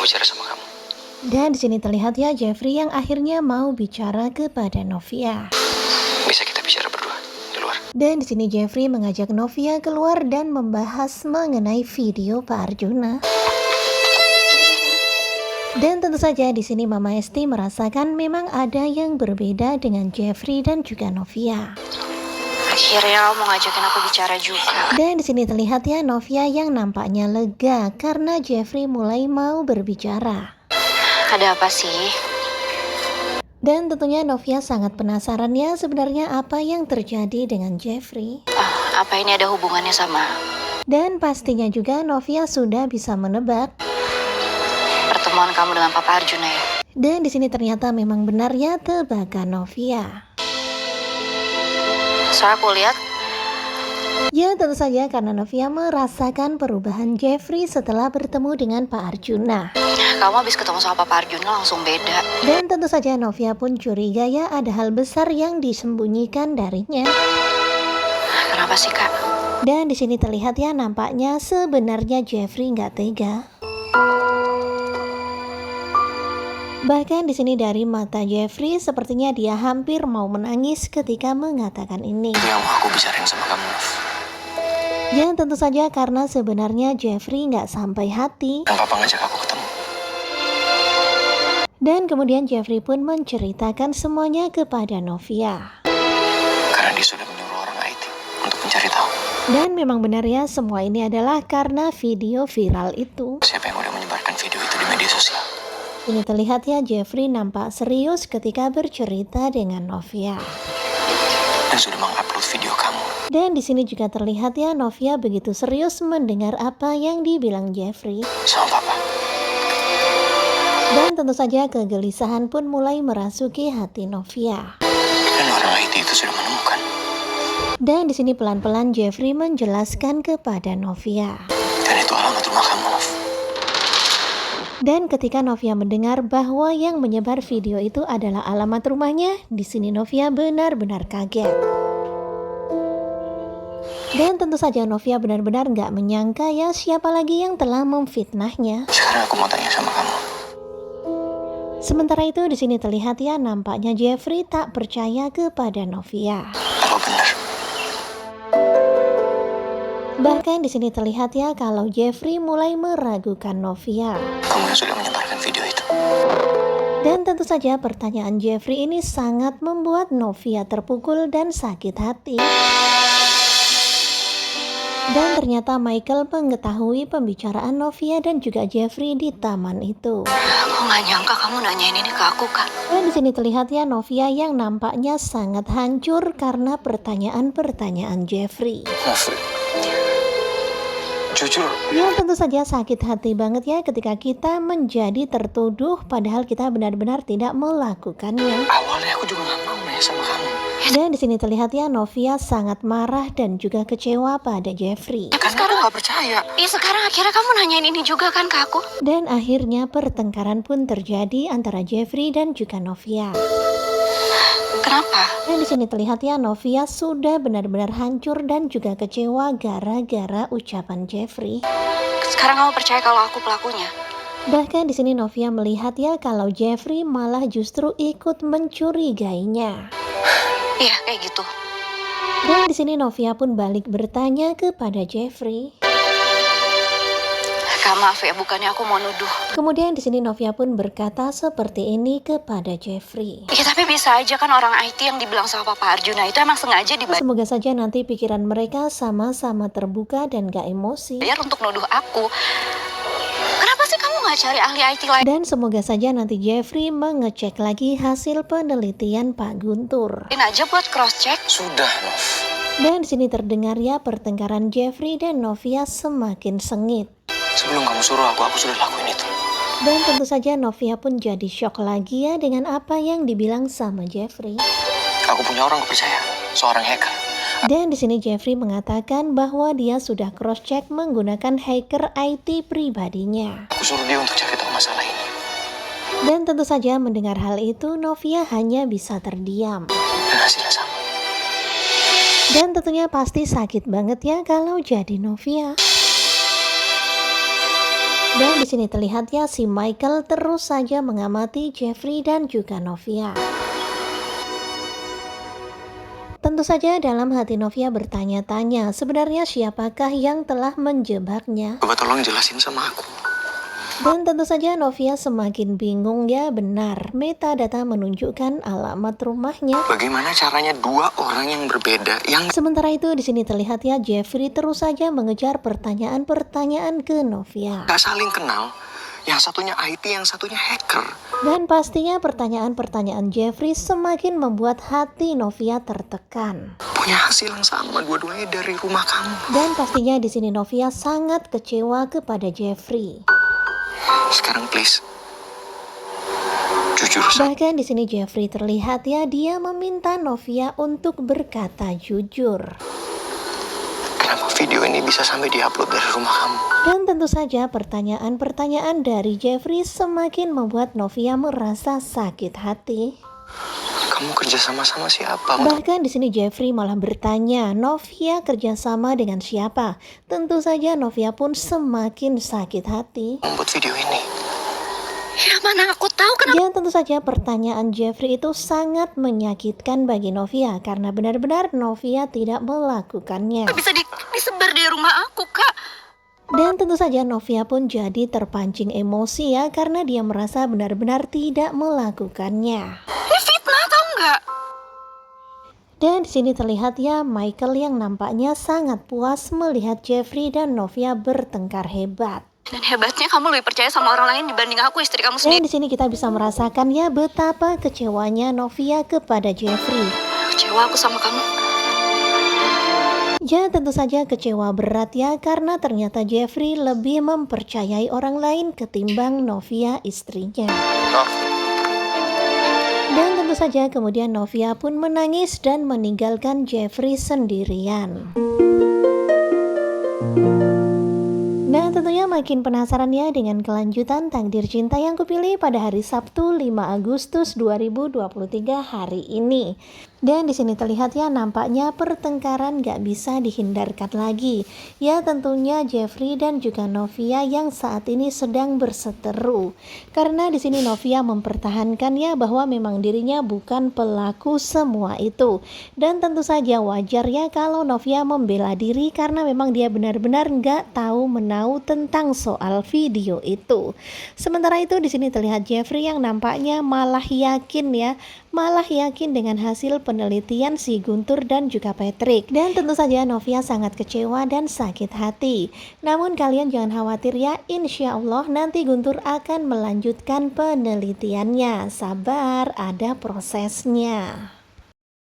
bicara sama kamu. Dan di sini terlihat ya Jeffrey yang akhirnya mau bicara kepada Novia. Bisa kita bicara berdua di luar. Dan di sini Jeffrey mengajak Novia keluar dan membahas mengenai video Pak Arjuna. Dan tentu saja di sini Mama Esti merasakan memang ada yang berbeda dengan Jeffrey dan juga Novia. Akhirnya mau ngajakin aku bicara juga. Dan di sini terlihat ya Novia yang nampaknya lega karena Jeffrey mulai mau berbicara. Ada apa sih? Dan tentunya Novia sangat penasaran ya sebenarnya apa yang terjadi dengan Jeffrey. Apa ini ada hubungannya sama Dan pastinya juga Novia sudah bisa menebak. pertemuan kamu dengan Papa Arjuna ya? Dan di sini ternyata memang benar ya tebakan Novia. Soalnya aku lihat Ya tentu saja karena Novia merasakan perubahan Jeffrey setelah bertemu dengan Pak Arjuna. kamu habis ketemu sama Papa Arjuna langsung beda. Dan tentu saja Novia pun curiga ya ada hal besar yang disembunyikan darinya. Kenapa sih Kak? Dan di sini terlihat ya nampaknya sebenarnya Jeffrey nggak tega. Bahkan di sini dari mata Jeffrey sepertinya dia hampir mau menangis ketika mengatakan ini. Itu yang mau aku bicarain sama kamu, Nov. Ya tentu saja karena sebenarnya Jeffrey nggak sampai hati. Dan papa ngajak aku ketemu. Dan kemudian Jeffrey pun menceritakan semuanya kepada Novia. Karena dia sudah menyuruh orang IT untuk mencari tahu Dan memang benar ya semua ini adalah karena video viral itu. siapa yang udah menyebarkan video itu di media sosial. Ini terlihat ya Jeffrey nampak serius ketika bercerita dengan Novia. Dan sudah mengupload video kamu. Dan di sini juga terlihat ya Novia begitu serius mendengar apa yang dibilang Jeffrey. Sama papa. Dan tentu saja kegelisahan pun mulai merasuki hati Novia. Dan orang IT itu sudah menemukan. Dan di sini pelan-pelan Jeffrey menjelaskan kepada Novia. Dan itu alamat rumah kamu, Nov. Dan ketika Novia mendengar bahwa yang menyebar video itu adalah alamat rumahnya, di sini Novia benar-benar kaget. Dan tentu saja Novia benar-benar nggak menyangka ya siapa lagi yang telah memfitnahnya. Sekarang aku mau tanya sama kamu. Sementara itu di sini terlihat ya nampaknya Jeffrey tak percaya kepada Novia. Apa benar? Bahkan di sini terlihat ya kalau Jeffrey mulai meragukan Novia. Kamu yang sudah menyebarkan video itu. Dan tentu saja pertanyaan Jeffrey ini sangat membuat Novia terpukul dan sakit hati. Dan ternyata Michael mengetahui pembicaraan Novia dan juga Jeffrey di taman itu. Aku nggak nyangka kamu nanyain ini ke aku Kak. Dan di sini terlihat ya Novia yang nampaknya sangat hancur karena pertanyaan-pertanyaan Jeffrey. Nov, jujur, Ya tentu saja sakit hati banget ya ketika kita menjadi tertuduh padahal kita benar-benar tidak melakukannya. awalnya aku juga gak mau nanya sama kamu. Dan di sini terlihat ya Novia sangat marah dan juga kecewa pada Jeffrey. Kan sekarang gak percaya. Iya sekarang akhirnya kamu nanyain ini juga kan ke aku. Dan akhirnya pertengkaran pun terjadi antara Jeffrey dan juga Novia. Kenapa? Dan di sini terlihat ya Novia sudah benar-benar hancur dan juga kecewa gara-gara ucapan Jeffrey. Sekarang kamu percaya kalau aku pelakunya? Bahkan di sini Novia melihat ya kalau Jeffrey malah justru ikut mencurigainya. Iya kayak gitu. Dan di sini Novia pun balik bertanya kepada Jeffrey. Kak maaf ya bukannya aku mau nuduh. Kemudian di sini Novia pun berkata seperti ini kepada Jeffrey. Iya tapi bisa aja kan orang IT yang dibilang sama Papa Arjuna itu emang sengaja dibayar Semoga saja nanti pikiran mereka sama-sama terbuka dan gak emosi. untuk nuduh aku. Kenapa sih kamu nggak cari ahli IT lain? Dan semoga saja nanti Jeffrey mengecek lagi hasil penelitian Pak Guntur. Aja buat cross check. Sudah, Nov. Dan di sini terdengar ya pertengkaran Jeffrey dan Novia semakin sengit. Sebelum kamu suruh aku sudah lakuin itu. Dan tentu saja Novia pun jadi shock lagi ya dengan apa yang dibilang sama Jeffrey. Aku punya orang kepercayaan, seorang hacker. Dan di sini Jeffrey mengatakan bahwa dia sudah cross check menggunakan hacker IT pribadinya. Aku suruh dia untuk cari tahu masalah ini. Dan tentu saja mendengar hal itu Novia hanya bisa terdiam. Dan hasilnya sama. Dan tentunya pasti sakit banget ya kalau jadi Novia. Dan di sini terlihat ya si Michael terus saja mengamati Jeffrey dan juga Novia. Tentu saja dalam hati Novia bertanya-tanya, sebenarnya siapakah yang telah menjebaknya? Coba tolong jelasin sama aku. Dan tentu saja Novia semakin bingung ya, benar. Metadata menunjukkan alamat rumahnya. Bagaimana caranya dua orang yang berbeda yang Sementara itu di sini terlihat ya Jeffrey terus saja mengejar pertanyaan-pertanyaan ke Novia. gak saling kenal? Yang satunya IT, yang satunya hacker. Dan pastinya pertanyaan-pertanyaan Jeffrey semakin membuat hati Novia tertekan. Punya hasil yang sama dua-duanya dari rumah kamu. Dan pastinya di sini Novia sangat kecewa kepada Jeffrey. Sekarang please, jujur sama. Bahkan di sini Jeffrey terlihat ya dia meminta Novia untuk berkata jujur. Kenapa video ini bisa sampai diupload dari rumah kamu? Dan tentu saja pertanyaan-pertanyaan dari Jeffrey semakin membuat Novia merasa sakit hati. Kamu kerja sama siapa? Bahkan di sini Jeffrey malah bertanya, Novia kerjasama dengan siapa? Tentu saja Novia pun semakin sakit hati. Membuat video ini. Ya mana aku tahu kenapa Ya tentu saja pertanyaan Jeffrey itu sangat menyakitkan bagi Novia karena benar-benar Novia tidak melakukannya. bisa disebar di rumah aku, Kak. Dan tentu saja Novia pun jadi terpancing emosi ya karena dia merasa benar-benar tidak melakukannya. Ini fitnah tau nggak? Dan di sini terlihat ya Michael yang nampaknya sangat puas melihat Jeffrey dan Novia bertengkar hebat. Dan hebatnya kamu lebih percaya sama orang lain dibanding aku, istri kamu Dan sendiri. di sini kita bisa merasakan ya betapa kecewanya Novia kepada Jeffrey. Kecewa aku sama kamu. Ya tentu saja kecewa berat ya karena ternyata Jeffrey lebih mempercayai orang lain ketimbang Novia istrinya. Dan tentu saja kemudian Novia pun menangis dan meninggalkan Jeffrey sendirian. Nah tentunya makin penasaran ya dengan kelanjutan takdir cinta yang kupilih pada hari Sabtu 5 Agustus 2023 hari ini. Dan di sini terlihat ya nampaknya pertengkaran gak bisa dihindarkan lagi. Ya tentunya Jeffrey dan juga Novia yang saat ini sedang berseteru. Karena di sini Novia mempertahankan ya bahwa memang dirinya bukan pelaku semua itu. Dan tentu saja wajar ya kalau Novia membela diri karena memang dia benar-benar gak tahu menau tentang soal video itu. Sementara itu di sini terlihat Jeffrey yang nampaknya malah yakin dengan hasil penelitian si Guntur dan juga Patrick. Dan tentu saja Novia sangat kecewa dan sakit hati. Namun kalian jangan khawatir ya, insya Allah nanti Guntur akan melanjutkan penelitiannya. Sabar, ada prosesnya.